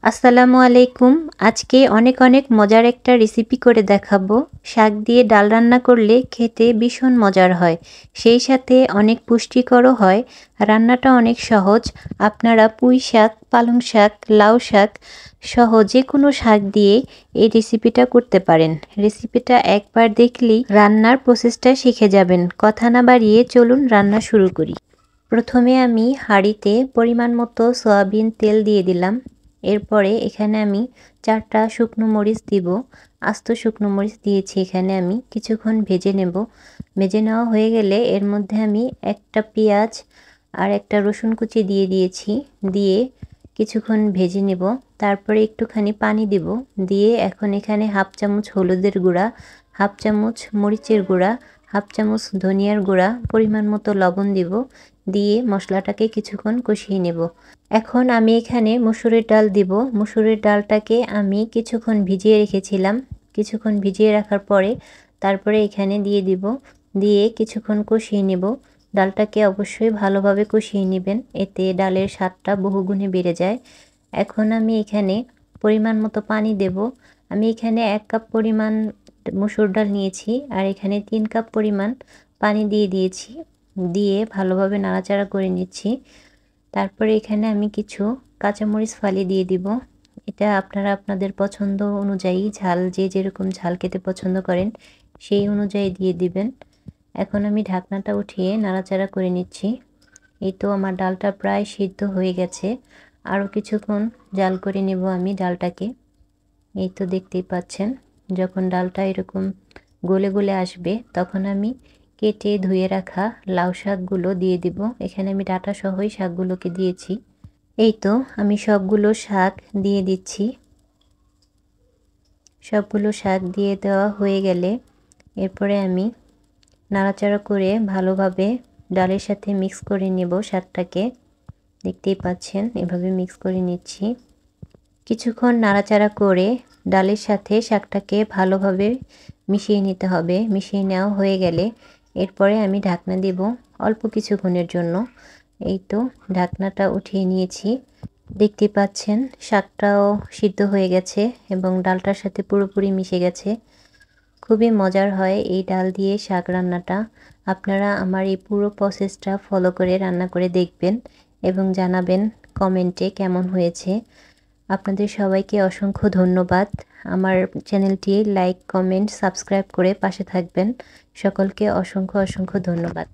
আসসালামু আলাইকুম। আজকে অনেক মজার একটা রেসিপি করে দেখাবো। শাক দিয়ে ডাল রান্না করলে খেতে ভীষণ মজার হয়। সেই সাথে অনেক পুষ্টিকরও হয়। রান্নাটা অনেক সহজ। আপনারা পুঁই শাক, পালং শাক, লাউ শাক সহ যেকোনো শাক দিয়ে এই রেসিপিটা করতে পারেন। রেসিপিটা একবার দেখলেই রান্নার প্রসেসটা শিখে যাবেন। কথা না বাড়িয়ে চলুন রান্না শুরু করি। প্রথমে আমি হাঁড়িতে পরিমাণ মতো সয়াবিন তেল দিয়ে দিলাম। এরপরে এখানে আমি 4টা শুকনো মরিচ দিব। আস্ত শুকনো মরিচ দিয়েছি এখানে আমি কিছুক্ষণ ভেজে নেব। ভেজে নেওয়া হয়ে গেলে এর মধ্যে আমি একটা পেঁয়াজ আর একটা রসুন কুচি দিয়ে দিয়েছি। দিয়ে কিছুক্ষণ ভেজে নেব। তারপরে একটুখানি পানি দিব। দিয়ে এখন এখানে হাফ চামচ হলুদের গুঁড়া, হাফ চামচ মরিচের গুঁড়া, হাফ চামচ ধনিয়ার গুঁড়া, পরিমাণ মতো লবণ দিব। দিয়ে মশলাটাকে কিছুক্ষণ কষিয়ে নেব। এখন আমি এখানে মসুরের ডাল দিব। মসুরের ডালটাকে আমি কিছুক্ষণ ভিজিয়ে রেখেছিলাম। কিছুক্ষণ ভিজিয়ে রাখার পরে তারপরে এখানে দিয়ে দিব। দিয়ে কিছুক্ষণ কষিয়ে নেব। ডালটাকে অবশ্যই ভালোভাবে কষিয়ে নেবেন, এতে ডালের স্বাদটা বহুগুণে বেড়ে যায়। এখন আমি এখানে পরিমাণ মতো পানি দেব। আমি এখানে 1 কাপ পরিমাণ মসুর ডাল নিয়েছি আর এখানে 3 কাপ পরিমাণ পানি দিয়ে দিয়েছি। দিয়ে ভালোভাবে নাড়াচাড়া করে নিচ্ছি। তারপরে এখানে আমি কিছু কাঁচামরিচ ফালি দিয়ে দিব। এটা আপনারা আপনাদের পছন্দ অনুযায়ী ঝাল, যে যেরকম ঝাল খেতে পছন্দ করেন সেই অনুযায়ী দিয়ে দিবেন। এখন আমি ঢাকনাটা উঠিয়ে নাড়াচাড়া করে নিচ্ছি। এই তো আমার ডালটা প্রায় সিদ্ধ হয়ে গেছে। আরও কিছুক্ষণ জাল করে নেব আমি ডালটাকে। এই তো দেখতেই পাচ্ছেন, যখন ডালটা এরকম গলে গলে আসবে তখন আমি কেটে ধুয়ে রাখা লাউ শাকগুলো দিয়ে দিব। এখানে আমি ডাঁটা সহই শাকগুলোকে দিয়েছি। এই তো আমি সবগুলো শাক দিয়ে দিচ্ছি। সবগুলো শাক দিয়ে দেওয়া হয়ে গেলে এরপরে আমি নাড়াচাড়া করে ভালোভাবে ডালের সাথে মিক্স করে নেব শাকটাকে। দেখতেই পাচ্ছেন এভাবে মিক্স করে নিচ্ছি। কিছুক্ষণ নাড়াচাড়া করে ডালের সাথে শাকটাকে ভালোভাবে মিশিয়ে নিতে হবে। মিশিয়ে নেওয়া হয়ে গেলে এরপরে আমি ঢাকনা দেব অল্প কিছুক্ষণের জন্য। এই তো ঢাকনাটা উঠিয়ে নিয়েছি। দেখতে পাচ্ছেন শাকটাও সিদ্ধ হয়ে গেছে এবং ডালটার সাথে পুরোপুরি মিশে গেছে। খুবই মজার হয় এই ডাল দিয়ে শাক রান্নাটা। আপনারা আমার এই পুরো প্রসেসটা ফলো করে রান্না করে দেখবেন এবং জানাবেন কমেন্টে কেমন হয়েছে। আপনাদের সবাইকে অসংখ্য ধন্যবাদ। আমার চ্যানেলটি লাইক, কমেন্ট, সাবস্ক্রাইব করে পাশে থাকবেন। সকলকে অসংখ্য ধন্যবাদ।